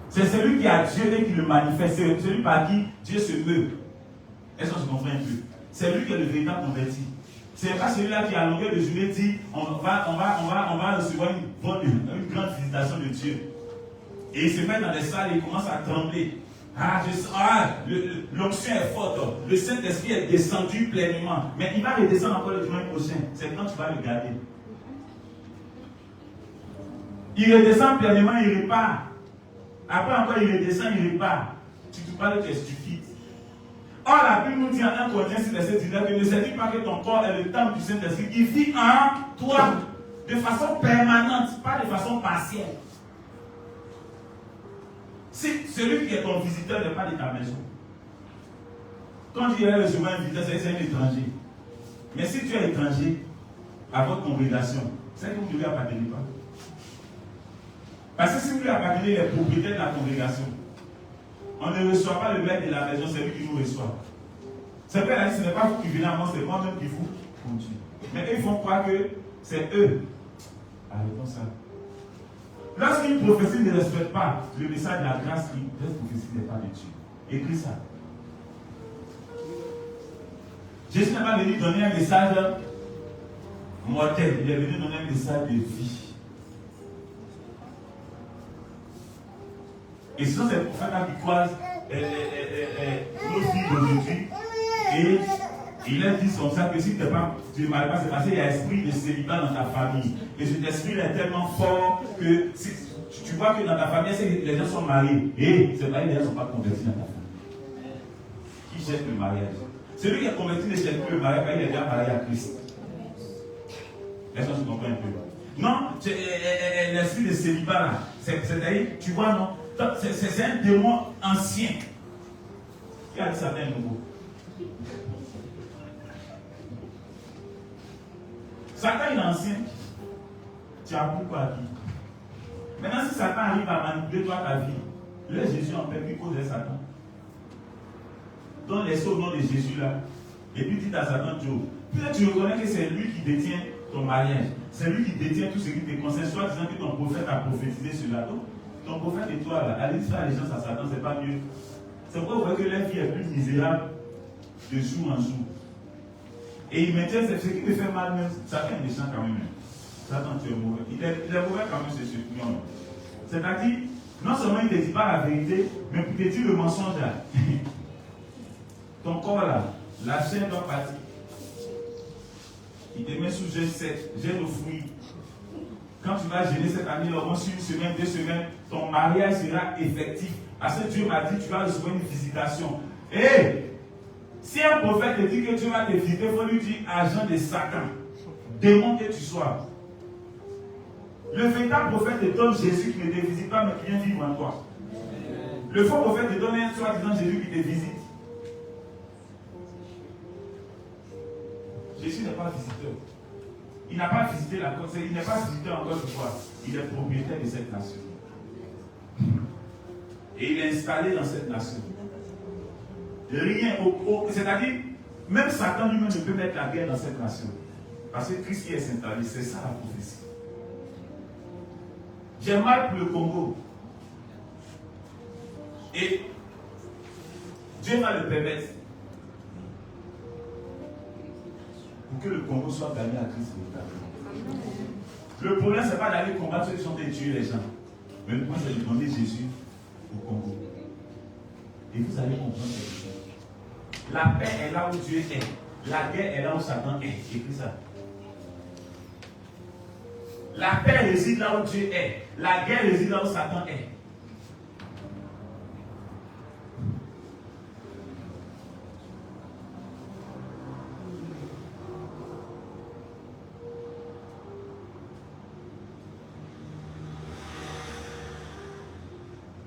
C'est celui qui a Dieu et qui le manifeste. C'est celui par qui Dieu se meut. Est-ce qu'on se comprend un peu? C'est lui qui est le véritable converti. Ce n'est pas celui-là qui, à longueur de journée, dit on va recevoir une grande visitation de Dieu. Et il se met dans les salles et il commence à trembler. L'onction est forte. Le Saint-Esprit est descendu pleinement. Mais il va redescendre encore le dimanche prochain. C'est quand tu vas le garder. Il redescend pleinement, il repart. Après encore, il redescend, il repart. Tu te parles que tu es stupide. Or, la Bible nous dit en 1 Corinthiens 6, verset 19, que ne sais-tu pas que ton corps est le temple du Saint-Esprit qui vit en toi de façon permanente, pas de façon partielle. Si celui qui est ton visiteur n'est pas de ta maison, quand tu irais recevoir un visiteur, c'est un étranger. Mais si tu es étranger à votre congrégation, c'est que vous ne devez appartenir pas. Parce que si vous lui appartenez les propriétaires de la congrégation, on ne reçoit pas le maître de la maison, c'est lui qui nous reçoit. C'est vrai, ce n'est pas vous qui venez à moi, c'est moi-même qui vous conduis. Mais eux, ils font croire que c'est eux. Arrêtons ça. Lorsqu'une prophétie ne respecte pas le message de la grâce, cette prophétie n'est pas de Dieu. Écris ça. Jésus n'est pas venu donner un message mortel, il est venu donner un message de vie. Et ce sont ces prophètes qui croisent nos filles d'aujourd'hui. Et il leur dit comme ça que si tu ne maries pas, c'est parce qu'il y a un esprit de célibat dans ta famille. Et cet esprit est tellement fort que si, tu vois que dans ta famille, les gens sont mariés. Et ces mariés, les gens ne sont pas convertis dans ta famille. Qui cherche le mariage? Celui qui est converti ne cherche plus le mariage, car il est déjà marié à Christ. Est-ce qu'on se comprend un peu? Non, l'esprit de célibat là, c'est-à-dire, tu vois, non? C'est un démon ancien qui a dit ça d'un nouveau. Satan il est ancien. Tu as beaucoup à vivre. Maintenant, si Satan arrive à manipuler toi ta vie, laisse Jésus en paix, puis cause Satan. Donne les sauts au nom de Jésus là. Et puis dit à Satan, Joe, peut-être tu reconnais que c'est lui qui détient ton mariage. C'est lui qui détient tout ce qui te concerne, soit disant que ton prophète a prophétisé sur la dos. Ton prophèt et toi, là, allez faire allégeance à Satan, c'est pas mieux. C'est pourquoi vous voyez que leur vie est plus misérable de jour en jour. Et il maintient ce qui me fait mal même. Satan est méchant quand même. Satan, tu es mauvais. Il est mauvais quand même, c'est sûr. C'est-à-dire, non seulement il ne te dit pas la vérité, mais pour te dire le mensonge là. Ton corps là, la chair doit partir. Il te met sous jeûne sec, jeûne aux fruits. Quand tu vas gêner cette année, au moins sur une semaine, 2 semaines, ton mariage sera effectif. Parce que Dieu m'a dit, tu vas recevoir une visitation. Et si un prophète te dit que Dieu va te visiter, il faut lui dire, agent de Satan, démon que tu sois. Le véritable prophète te donne Jésus qui ne te visite pas, mais qui vient vivre en toi. Le faux prophète te donne un soi-disant Jésus qui te visite. Jésus n'est pas visiteur. Il n'a pas visité la Côte d'Ivoire, il n'est pas visiteur en Côte d'Ivoire. Il est propriétaire de cette nation. Et il est installé dans cette nation. Rien, c'est-à-dire, même Satan lui-même ne peut mettre la guerre dans cette nation. Parce que Christ qui est installé, c'est ça la prophétie. J'ai mal pour le Congo. Et Dieu va le permettre pour que le Congo soit gagné à Christ véritablement. Le problème, ce n'est pas d'aller combattre ceux qui sont des tuer les gens. Mais le point, c'est de demander Jésus au Congo. Et vous allez comprendre quelque chose. La paix est là où Dieu est. La guerre est là où Satan est. Écris ça. La paix réside là où Dieu est. La guerre réside là où Satan est.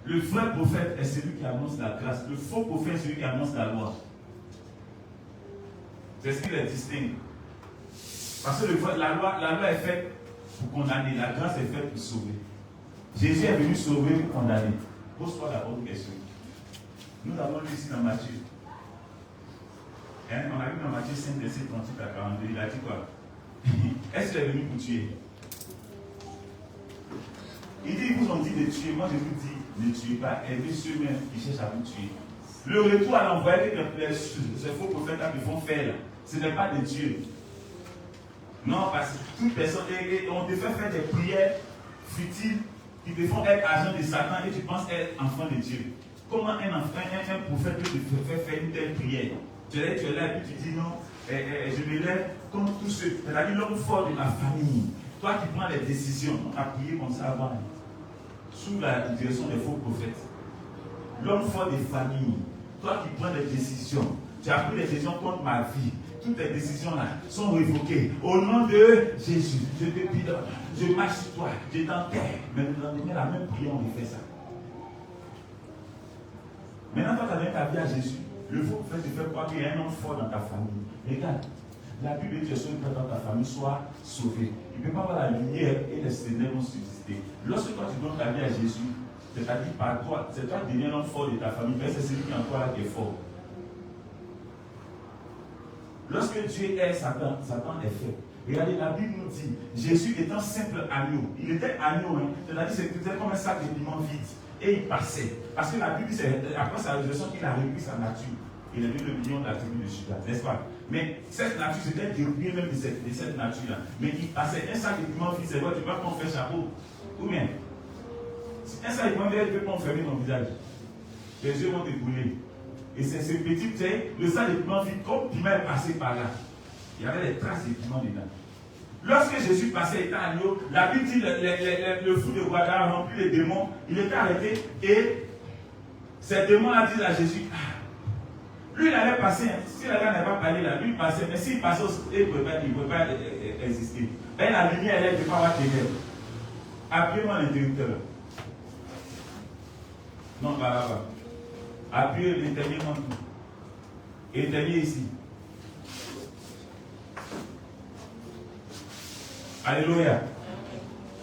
Le vrai prophète est celui qui annonce la grâce. Le faux prophète est celui qui annonce la loi. C'est ce qui les distingue. Parce que la loi est faite pour condamner. La grâce est faite pour sauver. Jésus est venu sauver pour condamner. Pose-toi la bonne question. Nous avons lu ici dans Matthieu. On a vu dans Matthieu 5, verset 38 à 42. Il a dit quoi? Est-ce qu'il est venu pour tuer? Il dit, ils vous ont dit de tuer. Moi, je vous dis, ne tuez pas. Aimez ceux-mêmes qui cherchent à vous tuer. Le retour à l'envoyé que ces faux prophètes qui font faire, ce n'est pas de Dieu. Non, parce que toute personne, on te fait faire des prières futiles qui te font être agent de Satan et tu penses être enfant de Dieu. Comment un prophète peut te faire faire une telle prière? Tu es là et puis tu dis non, je me lève comme tous ceux. C'est-à-dire l'homme fort de la famille. Toi qui prends les décisions, on a prié comme ça avant, sous la direction des faux prophètes. L'homme fort des familles, toi qui prends les décisions, tu as pris les décisions contre ma vie. Toutes les décisions-là sont révoquées. Au nom de Jésus, je te pardonne, je marche sur toi, je t'enterre. Mais le lendemain, la même prière, on fait ça. Maintenant, toi, tu as donné ta vie à Jésus. Le faux prophète te fait croire qu'il y a un homme fort dans ta famille. Regarde, la Bible dit que ceux qui sont dans ta famille soient sauvés. Il ne peut pas avoir la lumière et les ténèbres vont subsister. Lorsque toi tu donnes ta vie à Jésus, c'est-à-dire par toi, c'est toi qui deviens l'homme fort de ta famille, mais c'est celui qui est en toi qui est fort. Lorsque Dieu est, Satan est fait. Regardez, la Bible nous dit, Jésus étant simple agneau, il était agneau, hein, c'est-à-dire c'était comme un sac de piment vide, et il passait. Parce que la Bible, c'est après sa résurrection qu'il a repris sa nature. Il est devenu le million de la tribu de Juda, n'est-ce pas? Mais cette nature, c'était dérobé même de cette nature-là. Mais il passait un sac de piment vide, c'est vrai, tu vas pas faire chapeau. Ou bien, un sac de piment vide, tu ne peux pas enfermer ton visage. Les yeux vont te brûler. Et c'est ce petit, tu sais, le sac de piment vide, comme piment est passé par là, il y avait des traces de piment dedans. Lorsque Jésus passait, étant agneau, la Bible dit le fou de Guadara a rempli les démons, il était arrêté et ces démons-là disent à Jésus, lui il allait passer, si la gars n'avait pas parlé là, lui il passait, mais s'il passait, il ne pouvait pas exister. Et la lumière, elle ne peut pas avoir ténèbres. Appuyez-moi l'interrupteur. Non, pas là-bas. Appuyez l'éternel en tout. Éternel ici. Alléluia.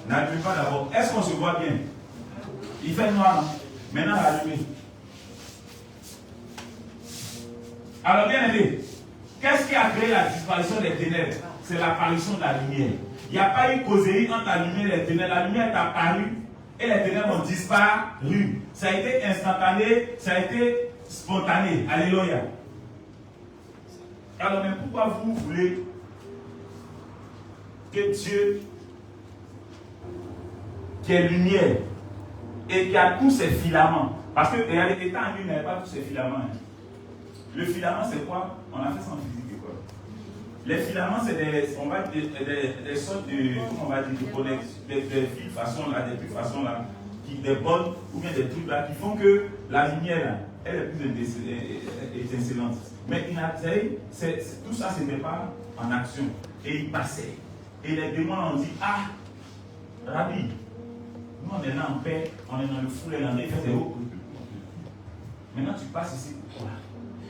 N'allumez pas d'abord. Est-ce qu'on se voit bien? Il fait noir. Maintenant, allumez. Alors, bien aimé, Qu'est-ce qui a créé la disparition des ténèbres? C'est l'apparition de la lumière. Il n'y a pas eu causerie entre la lumière et les ténèbres. La lumière est apparue et les ténèbres ont disparu. Ça a été instantané, ça a été spontané. Alléluia. Alors, mais pourquoi vous voulez que Dieu, qui est lumière et qui a tous ses filaments, parce que regardez, étant en lui, il n'avait pas tous ses filaments. Le filament, c'est quoi? On a fait ça en physique et quoi? Les filaments, c'est des sortes de, comment on va dire, de connexions, des fils façon là, des trucs façon là, des bonnes ou bien des trucs là qui font que la lumière là, elle est plus étincelante. Mais tout ça, ce n'était pas en action. Et il passait. Et les démons ont dit, ah, Rabbi, nous on est là en paix, on est dans le fou, il fait des hauts. Maintenant tu passes ici, pourquoi?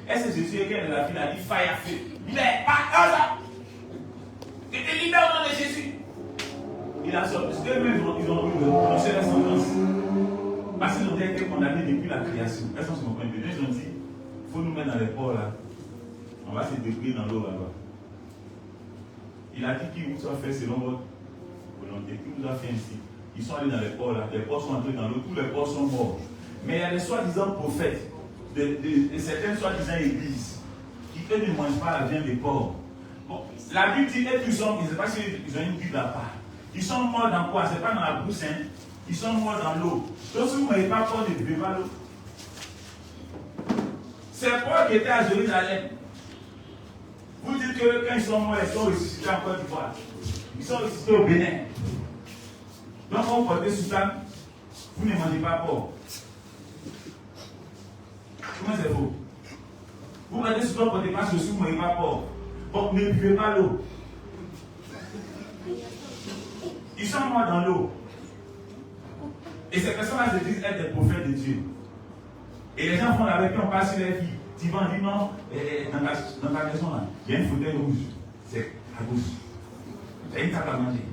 Est-ce que Jésus est quelqu'un de la ville a dit, faille à feu? Il est pas là. Il te libère au nom de Jésus. Il a sorti, parce qu'eux-mêmes ils ont prononcé la sentence. Parce qu'ils ont été condamnés depuis la création. Est-ce qu'on se comprend? Ils ont dit, il faut nous mettre dans les ports là. On va se débrouiller dans l'eau là-bas. Il a dit qu'il vous a fait selon votre volonté, qu'il vous a fait ainsi. Ils sont allés dans les ports là, les ports sont entrés dans l'eau, tous les ports sont morts. Mais il y a des soi-disant prophètes, de certaines soi-disant églises, qui eux ne mangent pas la viande des porcs. Bon, la Bible dit, et ils sont, je ne sais pas s'ils ont une Bible à part. Ils sont morts dans quoi? Ce n'est pas dans la brousse, hein. Ils sont morts dans l'eau. Donc si vous ne m'avez pas peur, ne buvez pas l'eau. C'est Paul qui était à Jérusalem. Vous dites que quand ils sont morts, ils sont ressuscités en Côte d'Ivoire. Ils sont ressuscités au Bénin. Donc quand vous portez soutane, vous ne mangez pas porc. Comment c'est faux? Vous portez soutane, vous ne portez pas chaussures, vous ne mangez pas porc. Donc ne buvez pas l'eau. Ils sont morts dans l'eau. Et ces personnes-là se disent être des prophètes de Dieu. Et les gens font avec eux, on passe sur leur vie. Tu vas dire non, dans ta maison là, il y a une fauteuil rouge. C'est à gauche. Il y a une table à manger.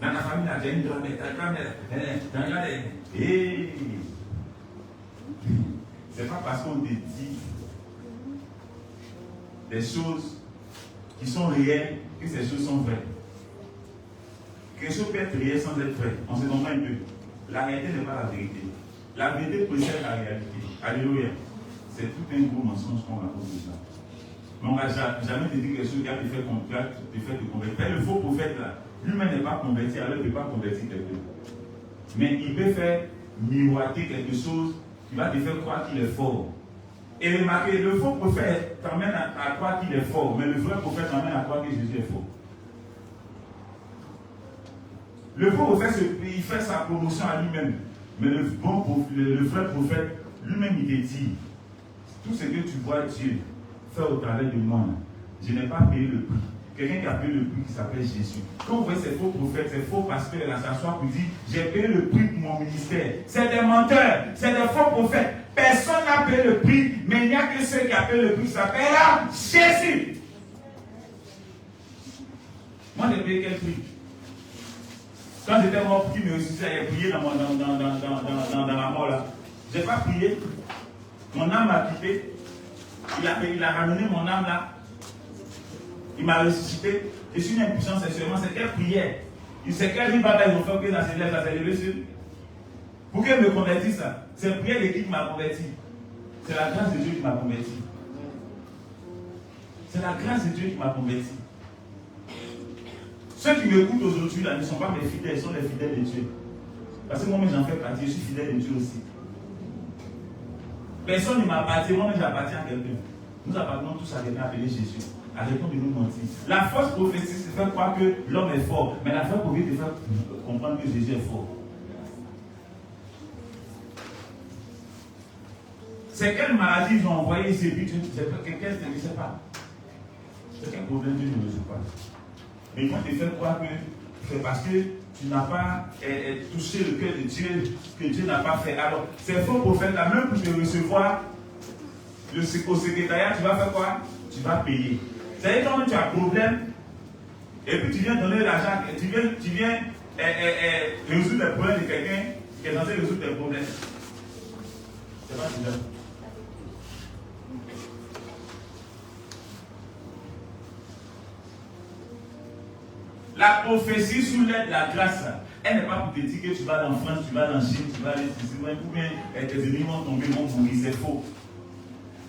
Dans ta famille là, il y a une grand-mère. Et c'est pas parce qu'on te dit des choses qui sont réelles que ces choses sont vraies. Quelque chose peut être réel sans être vrai. On se comprend un peu. La réalité n'est pas la vérité. La vérité précède la réalité. Alléluia. C'est tout un gros mensonge qu'on raconte de ça. Mais on ne va jamais te dire quelque chose qui a te fait te convertir. Le faux prophète là, lui-même n'est pas converti, alors il ne peut pas convertir quelqu'un. Mais il peut faire miroiter quelque chose qui va te faire croire qu'il est fort. Et remarquez, le faux prophète t'emmène à croire qu'il est fort, mais le vrai prophète t'emmène à croire que Jésus est fort. Le faux prophète, il fait sa promotion à lui-même. Mais le vrai prophète, lui-même, il te dit, tout ce que tu vois Dieu faire au travers de moi, je n'ai pas payé le prix. Quelqu'un qui a payé le prix qui s'appelle Jésus. Quand vous voyez ces faux prophètes, ces faux pasteurs là s'assoient pour dire, j'ai payé le prix pour mon ministère. C'est des menteurs, c'est des faux prophètes. Personne n'a payé le prix, mais il n'y a que ceux qui ont payé le prix qui s'appellent Jésus. Moi, j'ai payé quel prix? Quand j'étais mort, qui me ressuscitait, j'ai prié dans la mort là. Je n'ai pas prié. Mon âme m'a quitté. Il a ramené mon âme là. Il m'a ressuscité. Je suis une impuissance sexuellement. C'est quelle prière? C'est quel riz bataille ils ont fait que dans ces lèvres, ça s'est levé sur. Pour qu'elle me convertisse ça, c'est prière de qui m'a converti. C'est la grâce de Dieu qui m'a converti. C'est la grâce de Dieu qui m'a converti. Ceux qui m'écoutent aujourd'hui là ne sont pas mes fidèles, ils sont les fidèles de Dieu. Parce que moi-même j'en fais partie, je suis fidèle de Dieu aussi. Personne ne m'appartient, moi-même j'appartiens à quelqu'un. Nous appartenons tous à quelqu'un appelé Jésus. Arrêtons de nous mentir. La fausse prophétie se fait croire que l'homme est fort, mais la fausse prophétie te fait comprendre que Jésus est fort. C'est quelle maladie ils ont envoyé ces buts? Quelqu'un ne sait pas. C'est quel problème Dieu ne résout pas. Mais ils vont te faire croire que c'est parce que tu n'as pas touché le cœur de Dieu, que Dieu n'a pas fait. Alors, ces faux prophètes-là, même pour te recevoir au secrétariat, tu vas faire quoi? Tu vas payer. C'est-à-dire quand tu as un problème, et puis tu viens donner l'argent, tu viens résoudre les problèmes de quelqu'un qui est censé résoudre tes problèmes. C'est pas bizarre. La prophétie sous l'aide de la grâce, elle n'est pas pour te dire que tu vas en France, tu vas en Chine, tu vas aller ici, ou bien tes ennemis vont tomber, vont mourir, c'est faux.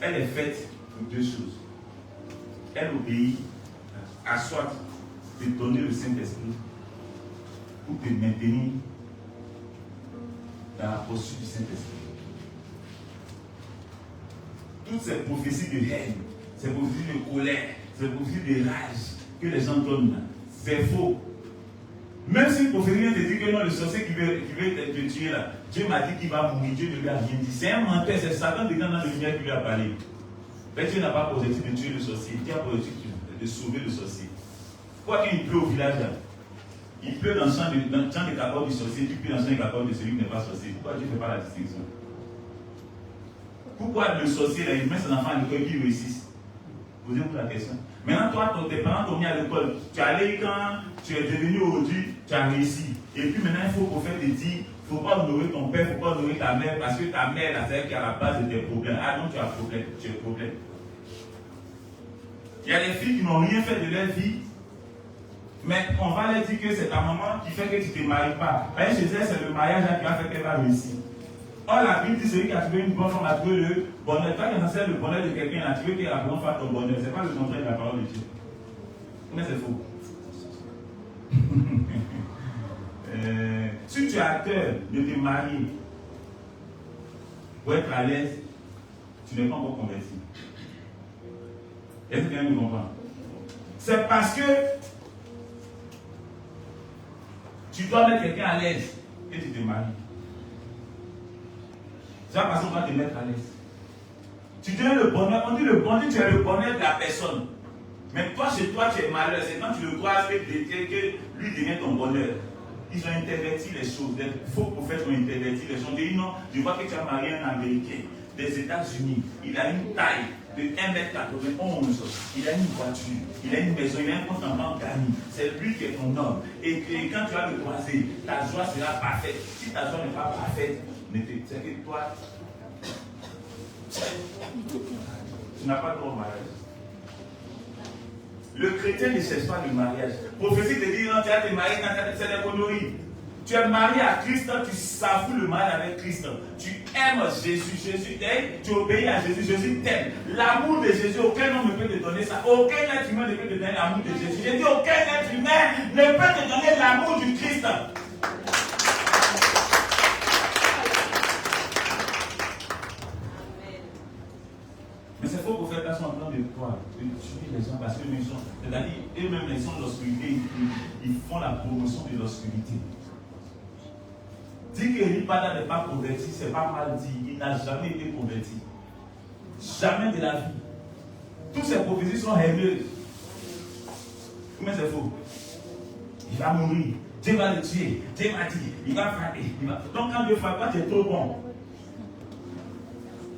Elle est faite pour deux choses. Elle obéit à soit te donner le Saint-Esprit pour te maintenir dans la posture du Saint-Esprit. Toutes ces prophéties de haine, ces prophéties de colère, ces prophéties de rage que les gens donnent, c'est faux. Même si une prophétie vient te dire que non, le sorcier qui veut te tuer là, Dieu m'a dit qu'il va mourir, Dieu ne lui a rien dit. C'est un menteur, c'est Satan dedans dans le lumière qui lui a parlé. Mais Dieu n'a pas pour objectif de tuer le sorcier, Dieu a pour objectif de sauver le sorcier. Quoi qu'il pleut au village là, il pleut dans le champ de capote du sorcier, il pleut dans le champ de capote de celui qui n'est pas sorcier. Pourquoi Dieu ne fait pas la distinction? Pourquoi le sorcier là, il met ses enfants à l'école et puis ils réussissent? Posez-vous la question. Maintenant, toi, tes parents t'ont mis à l'école. Tu es allé quand tu es devenu aujourd'hui, tu as réussi. Et puis maintenant, il faut qu'au fait te dire, il ne faut pas honorer ton père, il ne faut pas honorer ta mère, parce que ta mère, là, c'est elle qui est à la base de tes problèmes. Ah non, tu as problème, tu as problème. Il y a des filles qui n'ont rien fait de leur vie, mais on va leur dire que c'est ta maman qui fait que tu ne te maries pas. Et chez elle, c'est le mariage qui a fait qu'elle va réussir. Or, la Bible dit celui qui a trouvé une bonne femme a trouvé le bonheur. Toi qui es censé le bonheur de quelqu'un, a trouvé que la bonne femme ton bonheur. Ce n'est pas le contraire de la parole de Dieu. Mais c'est faux. Si tu as peur de te marier pour être à l'aise, tu n'es pas encore converti. Est-ce que quelqu'un me comprend? C'est parce que tu dois mettre quelqu'un à l'aise et tu te maries. C'est pas parce qu'on va te mettre à l'aise. Tu donnes le bonheur, on dit le bonheur, tu es le bonheur de la personne. Mais toi, chez toi, tu es malheureux. C'est quand tu le croises que lui devient ton bonheur. Ils ont interverti les choses. Les faux prophètes ont interverti les choses. Ils disent non, je vois que tu as marié un Américain des États-Unis. Il a une taille de 1m91. Il a une voiture, il a une maison, il a un compte en banque d'amis. C'est lui qui est ton homme. Et quand tu vas le croiser, ta joie sera parfaite. Si ta joie n'est pas parfaite, c'est que toi, tu n'as pas droit au mariage. Le chrétien ne cherche pas le mariage. Prophétie te dit non, tu vas te marier, c'est des conneries. Tu es marié à Christ, tu savoues le mariage avec Christ. Tu aimes Jésus, Jésus t'aime, tu obéis à Jésus, Jésus t'aime. L'amour de Jésus, aucun homme ne peut te donner ça. Aucun être humain ne peut te donner l'amour de Jésus. J'ai dit aucun être humain ne peut te donner l'amour du Christ. Mais c'est faux pour faire ça en train de quoi? De tuer les gens parce qu'eux-mêmes sont, c'est-à-dire, eux-mêmes ils sont de l'obscurité, ils font la promotion de l'obscurité. Dire que Ripada n'est pas converti, c'est pas mal dit. Il n'a jamais été converti. Jamais de la vie. Toutes ces prophéties sont haineuses. Mais c'est faux. Il va mourir. Dieu va le tuer. Dieu m'a dit, il va frapper. Donc quand Dieu frappe pas, tu es trop bon.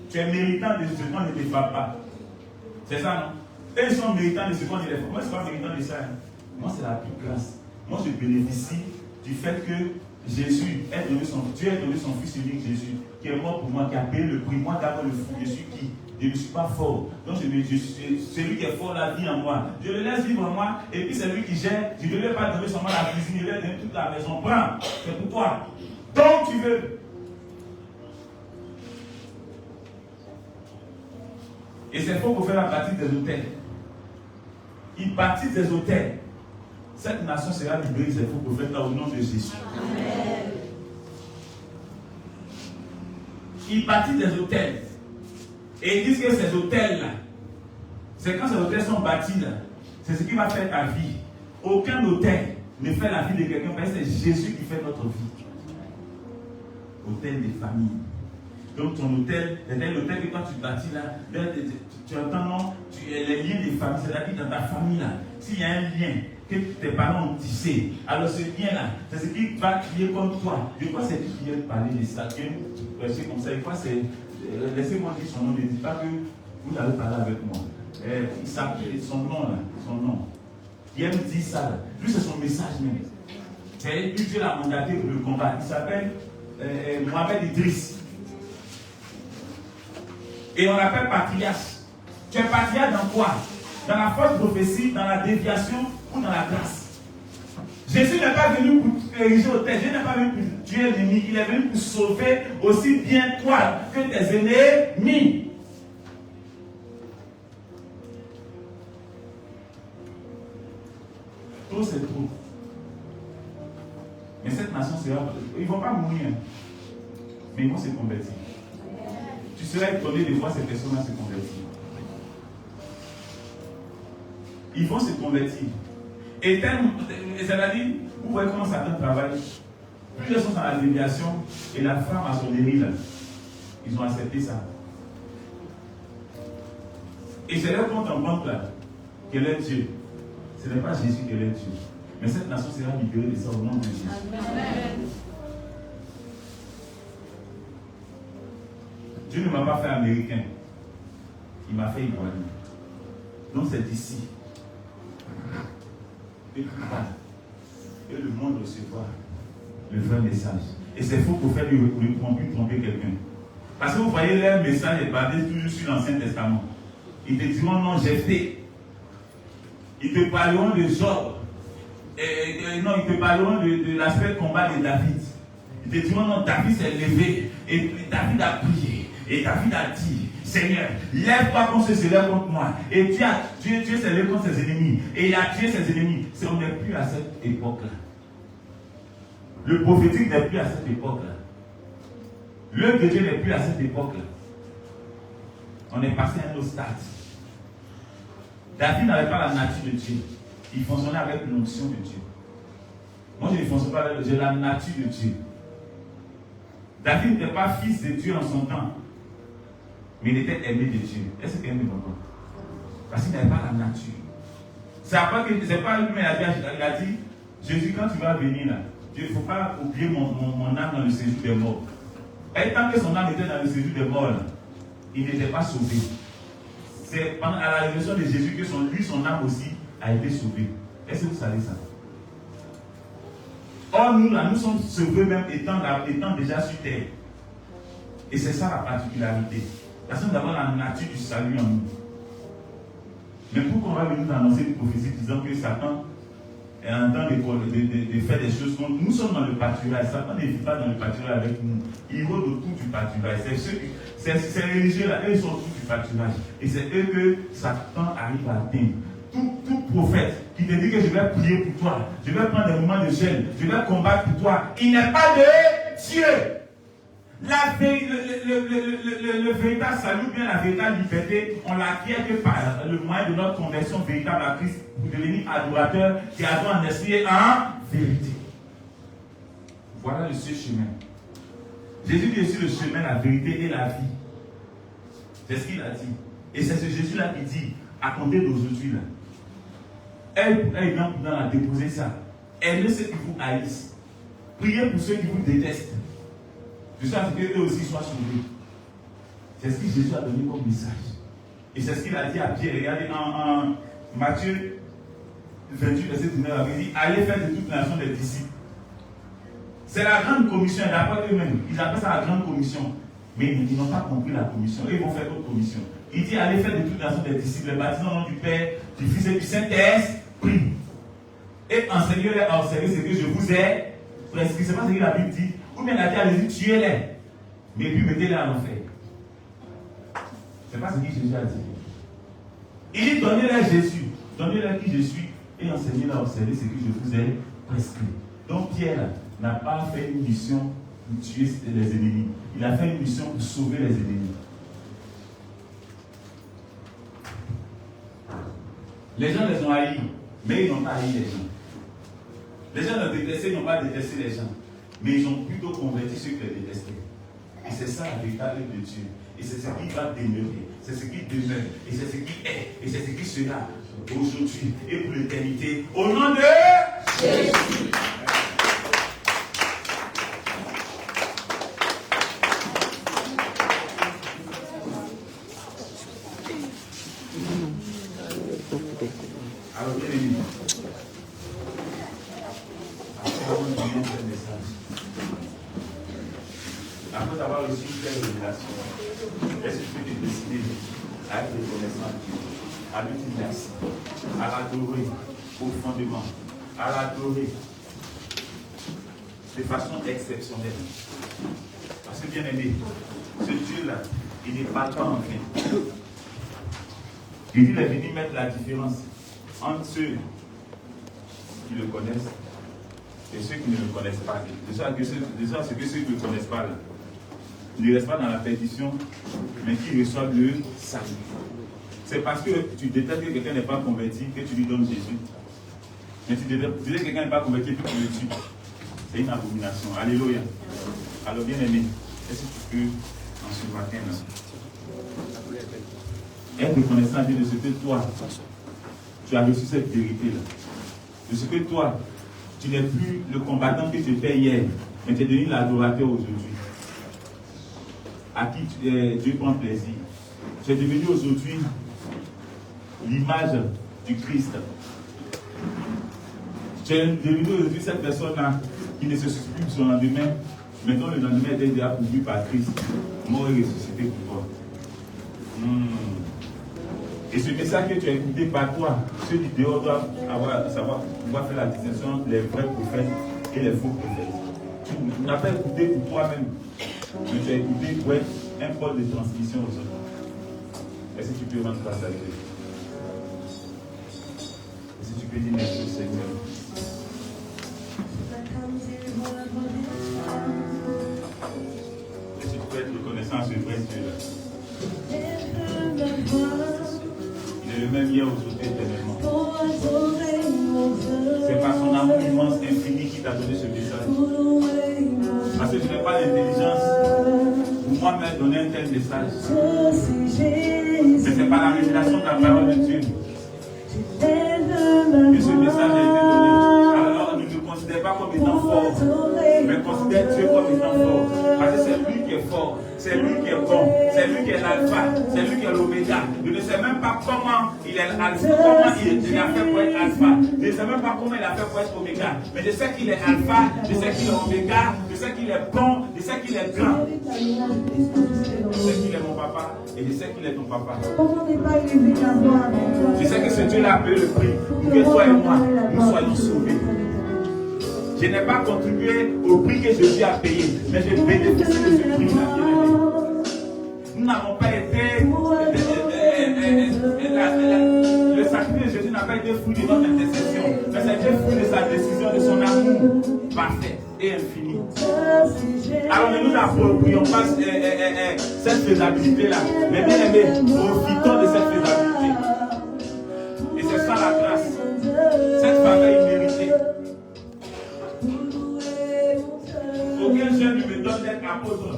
Tu es méritant de ce qu'on ne te frappe pas. C'est ça, non? Eux, ils sont méritants de ce qu'on ne les frappe. Moi, je ne suis pas méritant de ça. Hein. Moi, c'est la pure grâce. Moi, je bénéficie du fait que Jésus est donné Dieu a donné son Fils unique, Jésus, qui est mort pour moi, qui a payé le prix. Moi, d'abord, le fou, je suis qui? Je ne suis pas fort. Donc, celui qui est fort, la vie en moi. Je le laisse vivre en moi, et puis c'est lui qui gère. Je ne lui ai pas donné seulement la cuisine, je lui ai donné toute la maison. Prends, c'est pour toi. Donc, tu veux. Et c'est faux pour faire la bâtisse des hôtels. Ils bâtissent des hôtels. Cette nation sera libérée, c'est faux prophète là au nom de Jésus. Amen. Ils bâtissent des hôtels. Et ils disent que ces hôtels-là, c'est quand ces hôtels sont bâtis là, c'est ce qui va faire ta vie. Aucun hôtel ne fait la vie de quelqu'un, parce que c'est Jésus qui fait notre vie. Hôtel des familles. Donc ton hôtel, l'hôtel que quand tu bâtis là, tu entends non, les liens des familles, c'est-à-dire dans ta famille là, s'il y a un lien que tes parents ont tissé, alors ce lien-là, c'est ce qui va crier comme toi. Je crois que c'est lui qui vient de parler de ça, qui vient de prêcher comme ça. Je crois que c'est, laissez-moi dire son nom, ne dites pas que vous avez parlé avec moi. Il s'appelle son nom là, son nom. Il aime dire ça là. Lui, c'est son message même. C'est lui, Dieu l'a mandaté pour le combat. Il s'appelle Mohamed Idriss. Et on l'appelle patriarche. Tu es patriarche dans quoi? Dans la fausse prophétie, dans la déviation ou dans la grâce? Jésus n'est pas venu pour ériger au tête. Jésus n'est pas venu pour tuer l'ennemi. Il est venu pour sauver aussi bien toi que tes ennemis. Trop c'est trop. Mais cette nation sera. Ils ne vont pas mourir. Mais ils vont se convertir. Tu seras étonné de voir ces personnes-là se convertir. Ils vont se convertir. Et ça veut dire, vous voyez comment Satan travaille. Plusieurs sont dans la déviation et la femme à son là. Ils ont accepté ça. Et c'est leur compte en banque là qu'elle est Dieu. Ce n'est pas Jésus qui est Dieu. Mais cette nation sera libérée de ça au nom de Jésus. Amen. Dieu ne m'a pas fait américain. Il m'a fait ivoirien. Donc c'est d'ici. Et plus tard, et le monde recevra le vrai message. Et c'est faux pour faire lui tromper quelqu'un. Parce que vous voyez, leur message est basé toujours sur l'Ancien Testament. Ils te diront non, j'ai fait. Ils te parleront de Job. Non, ils te parleront de l'aspect combat de David. Ils te diront non, David s'est levé. Et David a prié. Et David a dit, Seigneur, lève-toi contre ceux qui se lèvent contre moi. Et Dieu s'est levé contre ses ennemis. Et il a tué ses ennemis. On n'est plus à cette époque-là. Le prophétique n'est plus à cette époque-là. L'œuvre de Dieu n'est plus à cette époque-là. On est passé à un autre stade. David n'avait pas la nature de Dieu. Il fonctionnait avec l'onction de Dieu. Moi, je ne fonctionne pas avec la nature de Dieu. David n'était pas fils de Dieu en son temps. Mais il était aimé de Dieu. Est-ce qu'il aimait vraiment? Parce qu'il n'avait pas la nature. C'est pas lui, mais il a dit, Jésus, quand tu vas venir là, il ne faut pas oublier mon âme dans le séjour des morts. Et tant que son âme était dans le séjour des morts, là, il n'était pas sauvé. C'est à la révélation de Jésus que son âme aussi a été sauvée. Est-ce que vous savez ça? Or, nous, là, nous sommes sauvés même étant déjà sur terre. Et c'est ça la particularité. Parce que nous avons la nature du salut en nous. Mais pourquoi on va venir annoncer une prophétie disant que Satan est en train de faire des choses contre nous? Nous sommes dans le pâturage. Satan ne vit pas dans le pâturage avec nous. Il rôde autour du pâturage. Ces religieux-là, eux, ils sont autour du pâturage. Et c'est eux que Satan arrive à atteindre. Tout prophète qui te dit que je vais prier pour toi, je vais prendre des moments de gêne, je vais combattre pour toi, il n'est pas de Dieu. Le véritable salut, bien la véritable liberté, on l'acquiert que par le moyen de notre conversion véritable à Christ pour devenir adorateur qui adore en esprit et en vérité. Voilà le seul chemin. Jésus dit aussi le chemin, la vérité et la vie. C'est ce qu'il a dit. Et c'est ce Jésus-là qui dit, à compter d'aujourd'hui là. Elle vient pour la déposer ça. Aimez ceux qui vous haïssent. Priez pour ceux qui vous détestent. De sorte qu'eux aussi soient sauvés. C'est ce que Jésus a donné comme message. Et c'est ce qu'il a dit à Pierre. Regardez en Matthieu 28, verset 19, il dit, allez faire de toute nation des disciples. C'est la grande commission, d'après eux-mêmes. Ils appellent ça la grande commission. Mais ils n'ont pas compris la commission. Ils vont faire d'autres commissions. Il dit, allez faire de toute nation des disciples, les baptisant au nom du Père, du Fils et du Saint-Esprit. Et enseignez-les à observer ce que je vous ai prescrit. C'est pas ce que la Bible dit. Ou bien la dit, allez-y, tuez-les. Mais puis mettez-les à l'enfer. C'est pas ce que Jésus a dit. Il dit, donnez-leur Jésus. Donnez-leur qui je suis. Et enseignez-leur à observer ce que je vous ai prescrit. Donc Pierre n'a pas fait une mission pour tuer les ennemis. Il a fait une mission pour sauver les ennemis. Les gens les ont haïs, mais ils n'ont pas haï les gens. Les gens les détestaient, ils n'ont pas détesté les gens. Mais ils ont plutôt converti ceux qui les détestaient. Et c'est ça la véritable de Dieu. Et c'est ce qui va demeurer. C'est ce qui demeure. Et c'est ce qui est. Et c'est ce qui sera aujourd'hui et pour l'éternité. Au nom de Jésus. Alors, bien aimé, après avoir reçu une telle révélation, est-ce que tu peux te décider à être reconnaissant à Dieu, à lui dire merci, à l'adorer profondément, à l'adorer de façon exceptionnelle. Parce que bien aimé, ce Dieu-là, il n'est pas en vain. Il est venu mettre la différence entre ceux qui le connaissent et ceux qui ne le connaissent pas. De sorte que ceux qui ne le connaissent pas, là, ne restent pas dans la perdition, mais qui reçoivent le salut. C'est parce que tu détestes que quelqu'un n'est pas converti que tu lui donnes Jésus. Mais tu détestes que quelqu'un n'est pas converti que tu le tues. C'est une abomination. Alléluia. Alors bien aimé, est-ce que tu peux, en ce matin, là, être reconnaissant à Dieu de ce que toi, tu as reçu cette vérité-là. De ce que toi, tu n'es plus le combattant que tu étais hier, mais tu es devenu l'adorateur aujourd'hui. À qui Dieu prend plaisir. Tu es devenu aujourd'hui l'image du Christ. Tu es devenu aujourd'hui cette personne-là qui ne se suffit plus son lendemain, mais dont le lendemain était déjà pourvu par Christ, mort et ressuscité pour toi. Et ce message que tu as écouté par toi, ceux du dehors doivent pouvoir faire la distinction entre les vrais prophètes et les faux prophètes. Tu n'as pas écouté pour toi-même, mais tu as écouté pour être un pôle de transmission aux autres. Est-ce que tu peux rendre grâce à Dieu? Est-ce que tu peux dire merci au Seigneur? Est-ce que tu peux être reconnaissant à ce vrai Dieu-là? Il est le même hier, aujourd'hui, éternellement. C'est par son amour immense, infini, qui t'a donné ce message. Parce que je n'ai pas l'intelligence pour moi-même donner un tel message. Mais c'est par la révélation de la parole de Dieu que ce message a été donné. Alors ne me considère pas comme étant fort, mais considère Dieu comme étant fort. Parce que c'est lui qui est fort, c'est lui qui est bon, c'est lui qui est l'alpha, c'est lui qui est l'oméga. Je ne sais même pas comment il est alpha, comment il a fait pour être alpha. Je ne sais même pas comment il a fait pour être oméga. Mais je sais qu'il est alpha, je sais qu'il est oméga, je sais qu'il est bon, je sais qu'il est grand. Je sais qu'il est mon papa et je sais qu'il est ton papa. Je sais que ce Dieu-là a payé le prix pour que toi et moi, nous soyons sauvés. Je n'ai pas contribué au prix que Jésus a payé, mais j'ai bénéficié de ce prix-là. Nous n'avons pas été. Le sacrifice de Jésus n'a pas été fruit de notre intercession, mais c'était fruit de sa décision, de son amour parfait et infini. Alors ne nous approprions pas cette faisabilité-là, mais bien aimé, profitons de cette faisabilité. Et c'est ça la grâce, cette faveur imméritée. Aucun jeune ne me donne d'être apôtre,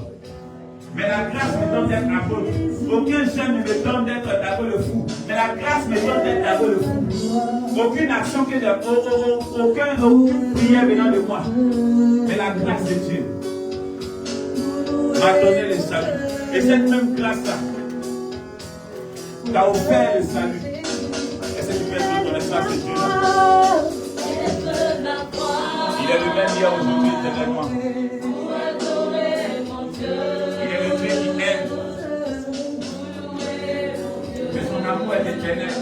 mais la grâce me donne d'être apôtre. Aucun jeune ne me donne d'être Dago le fou, mais la grâce me donne d'être Dago le fou. Aucune action que aucune prière venant de moi, mais la grâce de Dieu m'a donné le salut. Et cette même grâce-là t'a offert le salut. Est-ce que tu peux être reconnaissant à ce Dieu-là? Il est le même hier, aujourd'hui, éternellement. Il est le Dieu qui aime. Mais son amour est éternel.